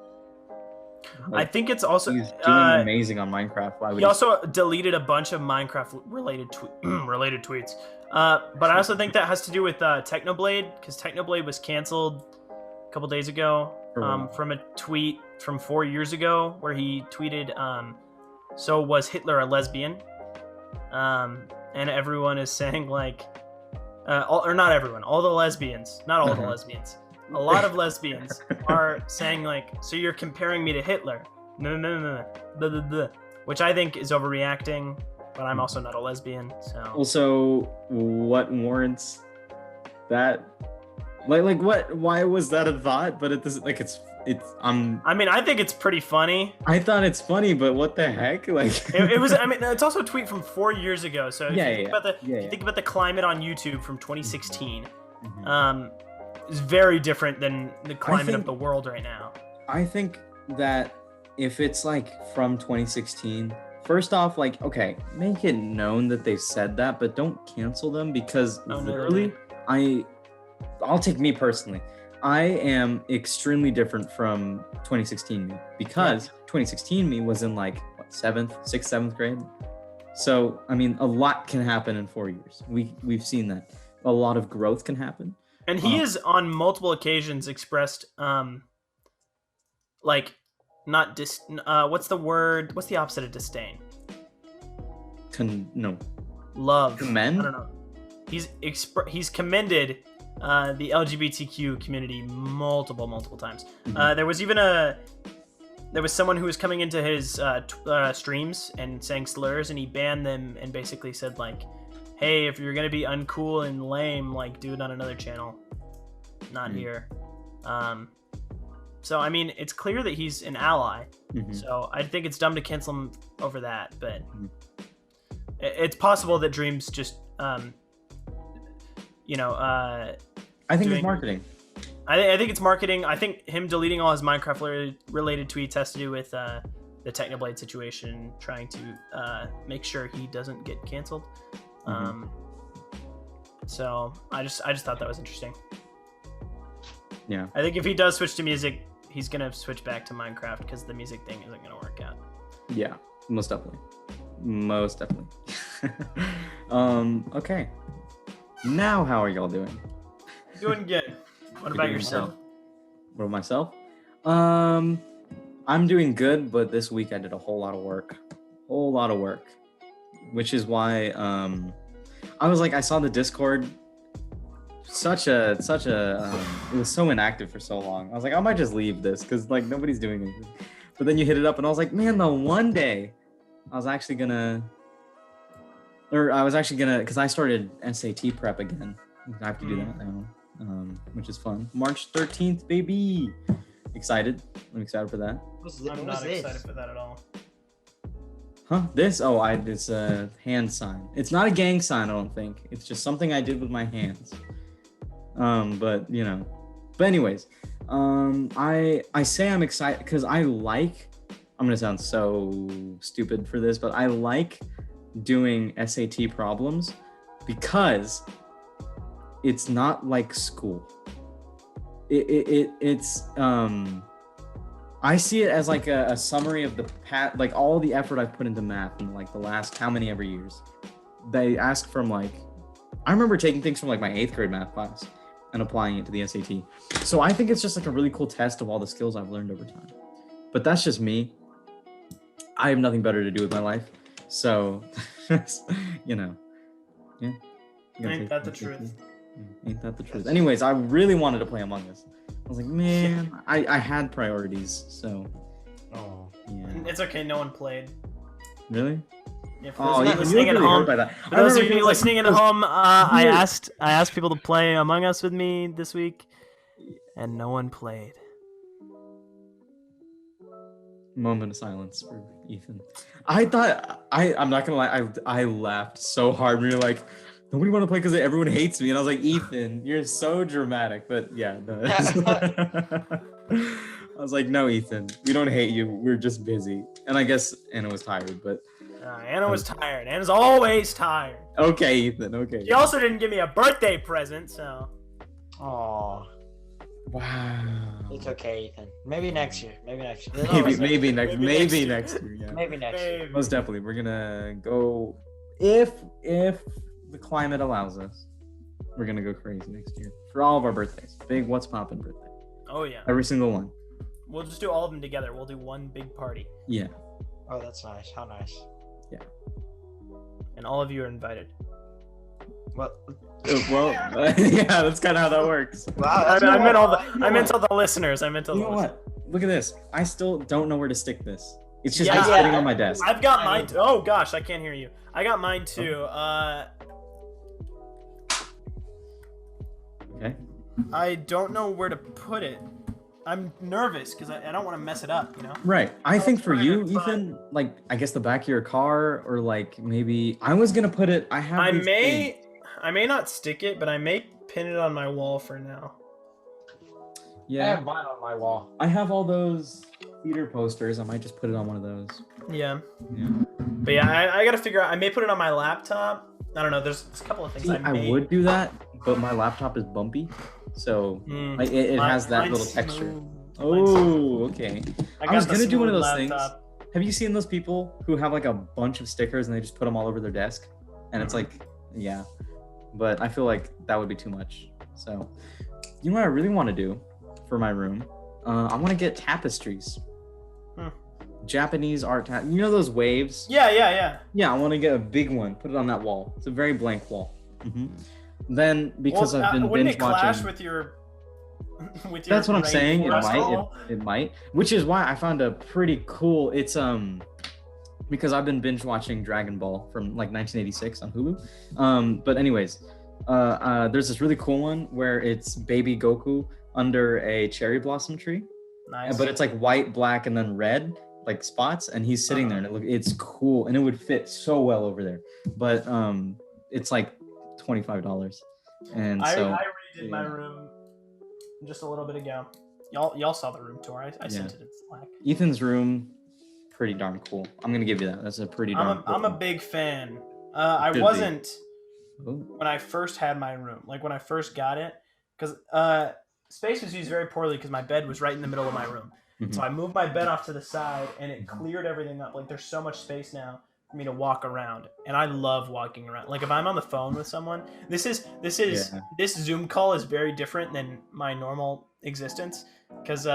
I think it's also he's doing amazing on Minecraft. Why would he also deleted a bunch of Minecraft related tweets. But I also think that has to do with Technoblade, because Technoblade was canceled a couple days ago from a tweet from 4 years ago where he tweeted, "So was Hitler a lesbian?" And everyone is saying like, or not everyone, all the lesbians, not all the lesbians. A lot of lesbians are saying like, "So you're comparing me to Hitler?" No. Blah, blah, blah. Which I think is overreacting, but I'm also not a lesbian, so. Also, what warrants that? Like what? Why was that a thought? But it doesn't. Like it's. I mean, I think it's pretty funny. I thought it's funny, but what the heck? Like it was. I mean, it's also a tweet from 4 years ago. So if you think about the climate on YouTube from 2016, it's very different than the climate of the world right now. I think that if it's like from 2016, first off, like, okay, make it known that they've said that, but don't cancel them because literally, I'll take me personally. I am extremely different from 2016 me because 2016 me was in like what, 7th grade. So, I mean, a lot can happen in 4 years. We've seen that. A lot of growth can happen. And he has on multiple occasions expressed, like, not what's the word? What's the opposite of disdain? No. Love. Commend? I don't know. He's commended the LGBTQ community multiple times. There was someone who was coming into his streams and saying slurs, and he banned them and basically said like, "Hey, if you're gonna be uncool and lame, like do it on another channel, not here." So I mean, it's clear that he's an ally. So I think it's dumb to cancel him over that, but it's possible that Dream's just I think it's marketing. I think it's marketing. I think him deleting all his Minecraft related tweets has to do with the Technoblade situation, trying to make sure he doesn't get canceled. So I just thought that was interesting. Yeah. I think if he does switch to music, he's gonna switch back to Minecraft because the music thing isn't gonna work out. Yeah, most definitely. Okay. Now, how are y'all doing? Doing good. What You're about doing yourself? well. What about myself? I'm doing good, but this week I did a whole lot of work. Which is why I was like, I saw the Discord. Such a it was so inactive for so long. I was like, I might just leave this because like nobody's doing anything. But then you hit it up and I was like, man, the one day I was actually gonna because I started SAT prep again. I have to do that now, which is fun. March 13th, baby. Excited. I'm excited for that. I'm not excited for that at all. Huh? This? Oh, it's a hand sign. It's not a gang sign, I don't think. It's just something I did with my hands. But you know. But anyways, I say I'm excited because I'm gonna sound so stupid for this, but I like doing SAT problems because it's not like school. It's I see it as like a summary of the like all the effort I've put into math in like the last how many ever years. They ask from like, I remember taking things from like my 8th grade math class and applying it to the SAT. So I think it's just like a really cool test of all the skills I've learned over time. But that's just me. I have nothing better to do with my life. So, you know, yeah. Ain't that the truth? Ain't that the truth? Anyways, I really wanted to play Among Us. I was like, man, I had priorities, so. Oh. Yeah. It's okay, no one played. Really? Yeah, for those of you listening at really home, hurt by that. for those of you like, listening at home, I asked people to play Among Us with me this week, and no one played. Moment of silence for Ethan. I thought I'm not gonna lie, I laughed so hard when you're like, nobody want to play because everyone hates me, and I was like, Ethan, you're so dramatic. But yeah, no, I was like, no, Ethan, we don't hate you. We're just busy. And I guess Anna was tired, but Anna was tired. Anna's always tired. okay, Ethan. Okay. She also didn't give me a birthday present, so. Oh. Wow. It's okay, Ethan. Maybe next year. Maybe next year. Maybe next Maybe next year. Yeah. Maybe next year. Most definitely, we're gonna go if the climate allows us. We're gonna go crazy next year for all of our birthdays. Big what's poppin' birthday. Oh yeah. Every single one. We'll just do all of them together. We'll do one big party. Yeah. Oh, that's nice. How nice. Yeah. And all of you are invited. Well, yeah, that's kind of how that works. wow. I meant all the listeners. I meant all You the know listeners. what? Look at this. I still don't know where to stick this. It's just Yeah. sitting on my desk. I've got mine. Oh gosh, I can't hear you. I got mine too. Okay. I don't know where to put it. I'm nervous because I don't want to mess it up, you know? Right. I think for trying you, to find- Ethan, like I guess the back of your car, or like maybe I was gonna put it. I may not stick it, but I may pin it on my wall for now. I Yeah. have mine on my wall. I have all those theater posters. I might just put it on one of those. Yeah. Yeah. But yeah, I gotta figure out. I may put it on my laptop. I don't know. There's a couple of things See, I may. I would do that, but my laptop is bumpy, so Mm. like, it has that Mine's little texture. smooth. Mine's Oh, okay. I I was got the gonna do one of smooth those things. laptop. Have you seen those people who have like a bunch of stickers and they just put them all over their desk? And it's like, yeah. But I feel like that would be too much. So, you know what I really want to do for my room? I want to get tapestries. Japanese art. You know those waves? Yeah. Yeah, I want to get a big one. Put it on that wall. It's a very blank wall. Then, because I've been wouldn't binge it clash watching. with your? That's what I'm saying. It rainforest might. wall? It might. Which is why I found a pretty cool. It's because I've been binge watching Dragon Ball from like 1986 on Hulu. But anyways, there's this really cool one where it's baby Goku under a cherry blossom tree. Nice. But it's like white, black, and then red, like spots, and he's sitting there, and it's cool, and it would fit so well over there. But it's like $25, and so I redid my room just a little bit ago. Y'all saw the room tour. I sent it in Slack. Ethan's room, pretty darn cool. I'm gonna give you that. That's a pretty darn. I'm a big fan. I Could be. wasn't Ooh. when I first had my room, like when I first got it, because space was used very poorly because my bed was right in the middle of my room. So I moved my bed off to the side, and it cleared everything up. Like there's so much space now me to walk around, and I love walking around. Like if I'm on the phone with someone, this Zoom call is very different than my normal existence. Because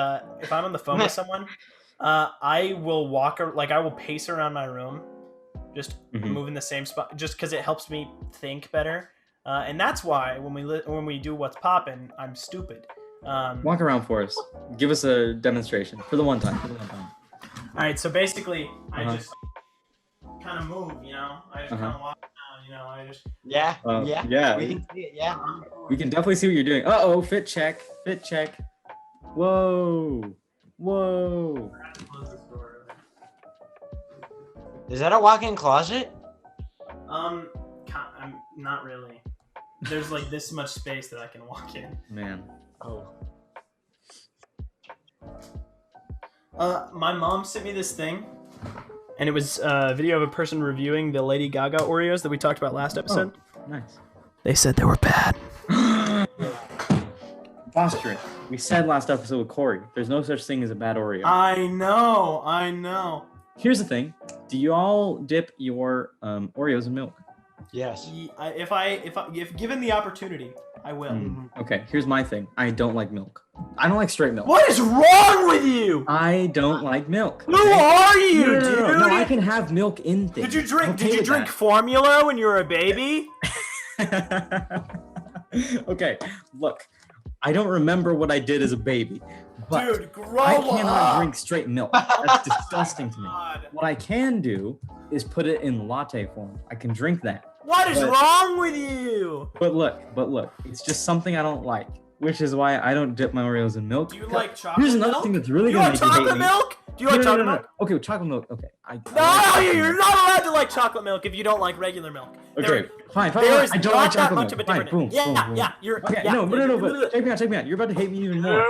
if I'm on the phone with someone, I will I will pace around my room, just move in the same spot, just because it helps me think better. And that's why when we do What's Poppin', I'm stupid. Walk around for us. Give us a demonstration for the one time. All right, so basically, I just kind of move, I just kind of walk around, I just... Yeah. We can see it, yeah. We can definitely see what you're doing. Uh-oh, fit check. Whoa. Is that a walk-in closet? Not really. There's like this much space that I can walk in. Man. Oh. My mom sent me this thing, and it was a video of a person reviewing the Lady Gaga Oreos that we talked about last episode. Oh, nice. They said they were bad. Fostering. We said last episode with Corey, there's no such thing as a bad Oreo. I know. Here's the thing. Do you all dip your Oreos in milk? Yes. If given the opportunity, I will. Okay, here's my thing. I don't like milk. I don't like straight milk. What is wrong with you? I don't like milk. Who are you, dude? No, I can have milk in things. Did you drink formula when you were a baby? Okay, look. I don't remember what I did as a baby, but dude, grow I cannot up. drink straight milk. That's disgusting to me. God. What I can do is put it in latte form. I can drink that. What is wrong with you? But look, it's just something I don't like, which is why I don't dip my Oreos in milk. Do you like chocolate Here's another milk? thing that's really gonna make you hate me. Do you like chocolate milk? Do you like chocolate milk? Okay, chocolate milk. Okay, No, you're not allowed to like chocolate milk if you don't like regular milk. Okay, fine. There is I don't not like that chocolate much milk. of a difference. Boom. You're okay. Yeah, No, but check me out. You're about to hate me even more.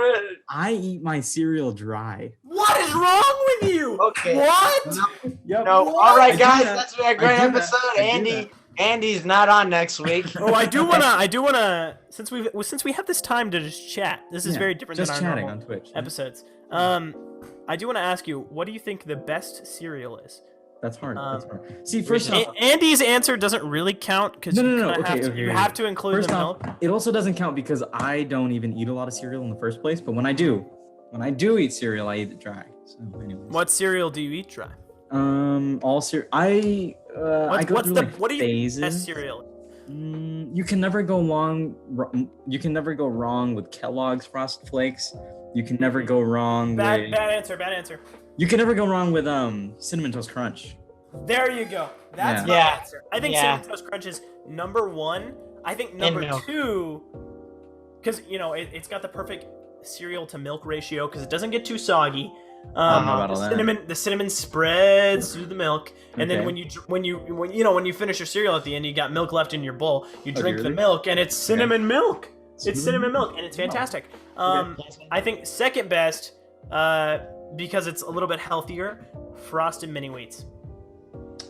I eat my cereal dry. What is wrong with you? Okay. What? Yep. No. What? All right, I guys, do that. that's been a great I do that. episode. Andy's not on next week. Oh, I do wanna. Since we have this time to just chat, this is very different just than our chatting normal on Twitch. episodes. I do want to ask you, what do you think the best cereal is? That's hard. See, first off, Andy's answer doesn't really count because No. you have to include First the off, milk. it also doesn't count because I don't even eat a lot of cereal in the first place. But when I do eat cereal, I eat it dry. So, anyways. What cereal do you eat dry? All cereal. I go through what do you phases. best cereal? You can never go wrong. You can never go wrong with Kellogg's Frosted Flakes. You can never go wrong with. Bad answer. You can never go wrong with Cinnamon Toast Crunch. There you go. That's my answer. I think Cinnamon Toast Crunch is number one. I think number two, because it's got the perfect cereal to milk ratio because it doesn't get too soggy. The cinnamon spreads through the milk, and then when you finish your cereal at the end, you got milk left in your bowl. You drink the milk, and it's cinnamon milk. It's cinnamon milk, and it's fantastic. I think second best, because it's a little bit healthier, Frosted Mini Wheats.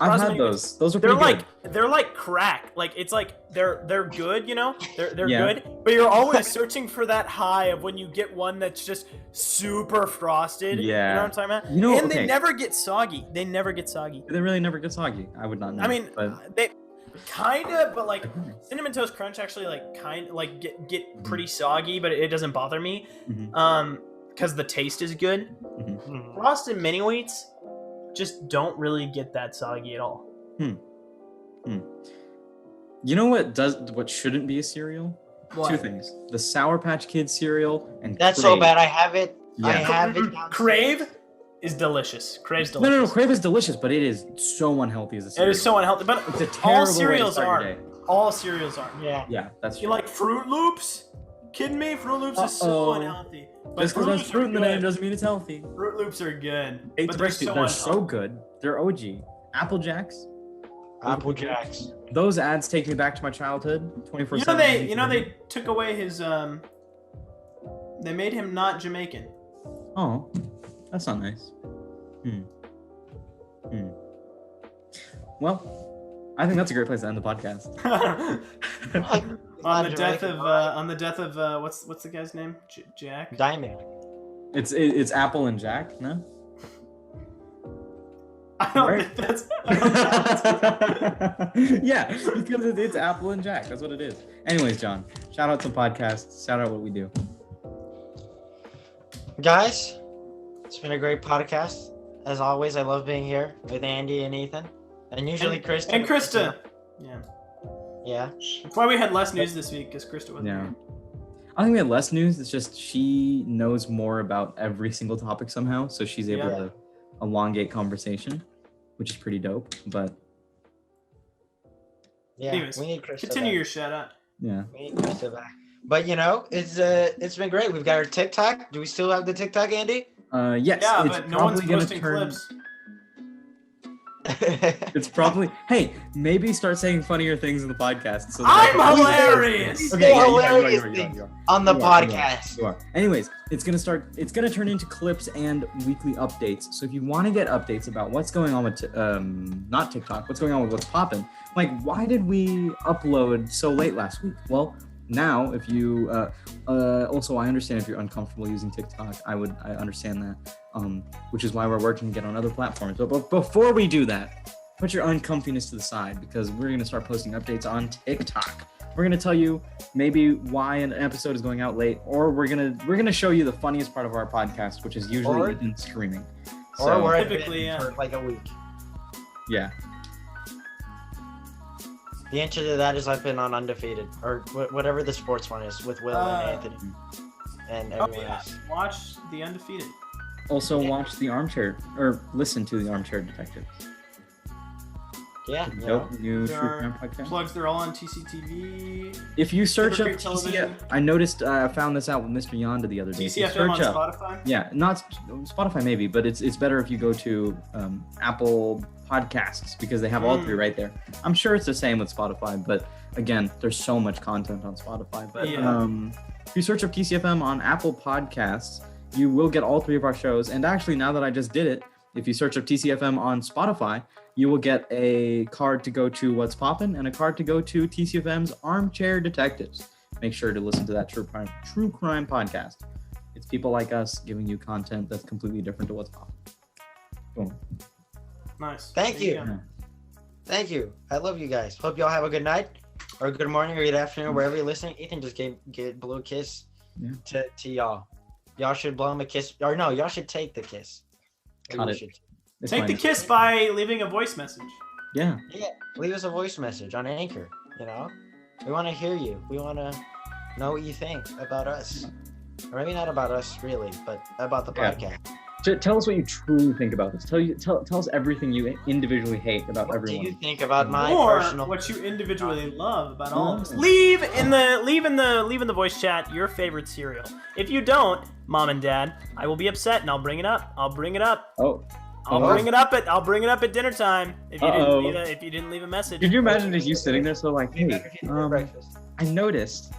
I've had those. Those are pretty good. They're like crack. Like it's like they're good, They're good, but you're always searching for that high of when you get one that's just super frosted. Yeah. You know what I'm talking about? And they never get soggy. They really never get soggy. I would not know. I mean, but... they kind of, but like Cinnamon Toast Crunch actually get pretty soggy, but it doesn't bother me. Because the taste is good. Frosted Mini Wheats just don't really get that soggy at all. You know what shouldn't be a cereal? What? Two things: the Sour Patch Kids cereal and that's Crave. so bad. I have it. Yeah. I have it. Downstairs. Crave is delicious. Crave's delicious. No. Crave is delicious, but it is so unhealthy as a cereal. It is so unhealthy, but it's a all terrible cereals way to start are. your day. All cereals are. Yeah, that's true. You like Fruit Loops? Kidding me? Fruit Loops is so unhealthy. But just because there's fruit in the name doesn't mean it's healthy. Fruit Loops are good. But they're so good. They're OG. Apple Jacks. Apple Jacks. Those ads take me back to my childhood. 24/7. You know they took away his They made him not Jamaican. Oh, that's not nice. Well, I think that's a great place to end the podcast. on the death of what's the guy's name? Jack? Diamond. It's Apple and Jack, no? I don't Right? think that's. I don't think that's Yeah, because it's Apple and Jack. That's what it is. Anyways, John, shout out to podcasts. Shout out what we do. Guys, it's been a great podcast. As always, I love being here with Andy and Ethan. And usually Krista. And Krista. Yeah. Yeah. That's why we had less news this week, because Krista wasn't Yeah. here. I don't think we had less news. It's just she knows more about every single topic somehow, so she's able Yeah. to elongate conversation, which is pretty dope. But Yeah. Anyways, we need Krista. Continue back. your shout out. yeah, We need Krista back. But it's been great. We've got our TikTok. Do we still have the TikTok, Andy? yes, Yeah, it's but no one's probably gonna posting turn. clips. It's probably hey, maybe start saying funnier things in the podcast. So I'm that- hilarious. Okay, yeah, Hilarious you are. things on the You are, podcast. You are. Anyways, it's gonna turn into clips and weekly updates. So if you want to get updates about what's going on with not TikTok, what's going on with what's popping, like why did we upload so late last week? Well, now if you also I understand if you're uncomfortable using TikTok, I understand that. Which is why we're working to get on other platforms. But before we do that, put your uncomfiness to the side because we're gonna start posting updates on TikTok. We're gonna tell you maybe why an episode is going out late, or we're gonna show you the funniest part of our podcast, which is usually Or- Ethan screaming. Or So, where I've Typically, been yeah. for like a week. yeah. The answer to that is I've been on Undefeated or whatever the sports one is with Will and Anthony and Oh everyone yeah. else. Watch The Undefeated. Also watch the Armchair or listen to the Armchair Detectives. Yeah. The You know? dope new There true are crime podcast. Plugs, they're all on TCTV. If you search up Hypocrite Television. TCF, I noticed I found this out with Mr. Yonda the other day. If you TCFM on search up- Spotify. Yeah, not Spotify maybe, but it's better if you go to Apple Podcasts because they have all three right there. I'm sure it's the same with Spotify, but again, there's so much content on Spotify. But Yeah. if you search up TCFM on Apple Podcasts, you will get all three of our shows. And actually, now that I just did it, if you search up TCFM on Spotify, you will get a card to go to What's Poppin' and a card to go to TCFM's Armchair Detectives. Make sure to listen to that true crime podcast. It's people like us giving you content that's completely different to What's Poppin'. Boom. Nice. Thank There you. go. Thank you. I love you guys. Hope y'all have a good night or a good morning or good afternoon wherever you're listening. Ethan just blew a kiss Yeah. to y'all. Y'all should blow him a kiss. Or no, y'all should take the kiss. Or Cut you it. should- It's Take fine. the kiss by leaving a voice message. Yeah. Yeah, leave us a voice message on Anchor. You know, we want to hear you. We want to know what you think about us, or maybe not about us really, but about the Yeah. podcast. Tell us what you truly think about this. Tell us everything you individually hate about What do everyone. you think about my Or personal? what you individually love about all of us. Oh. Leave in the voice chat your favorite cereal. If you don't, Mom and Dad, I will be upset and I'll bring it up. I'll bring it up. Oh, I'll bring it up at dinner time. If Uh-oh. you didn't leave a message. could you imagine just you sitting there so like, Maybe hey, if you did breakfast. I noticed,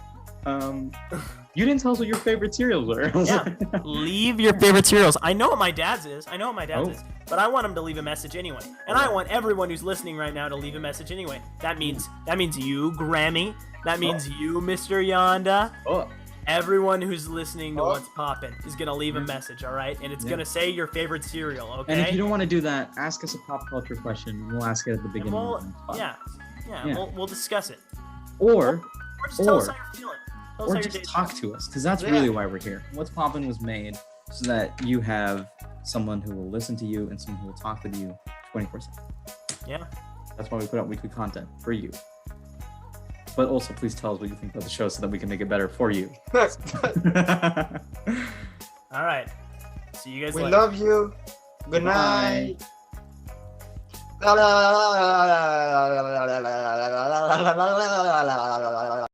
you didn't tell us what your favorite cereals were. Yeah. Leave your favorite cereals. I know what my dad's is. Oh. But I want him to leave a message anyway. And I want everyone who's listening right now to leave a message anyway. That means you, Grammy. That means you, Mr. Yonda. Oh, Everyone who's listening to Oh. What's Poppin' is gonna leave a message, all right? And it's Yeah. gonna say your favorite cereal, okay? and if you don't want to do that, ask us a pop culture question. And we'll ask it at the And beginning. we'll, of the pod. yeah, Yeah. We'll discuss it. Or Or just tell us Or- how you're feeling. Tell us or how your just day's talk to us, because that's Yeah. really why we're here. What's Poppin' was made so that you have someone who will listen to you and someone who will talk with you 24/7. Yeah. That's why we put out weekly content for you. But also, please tell us what you think about the show so that we can make it better for you. All right. See you guys We later. love you. Good Bye. night.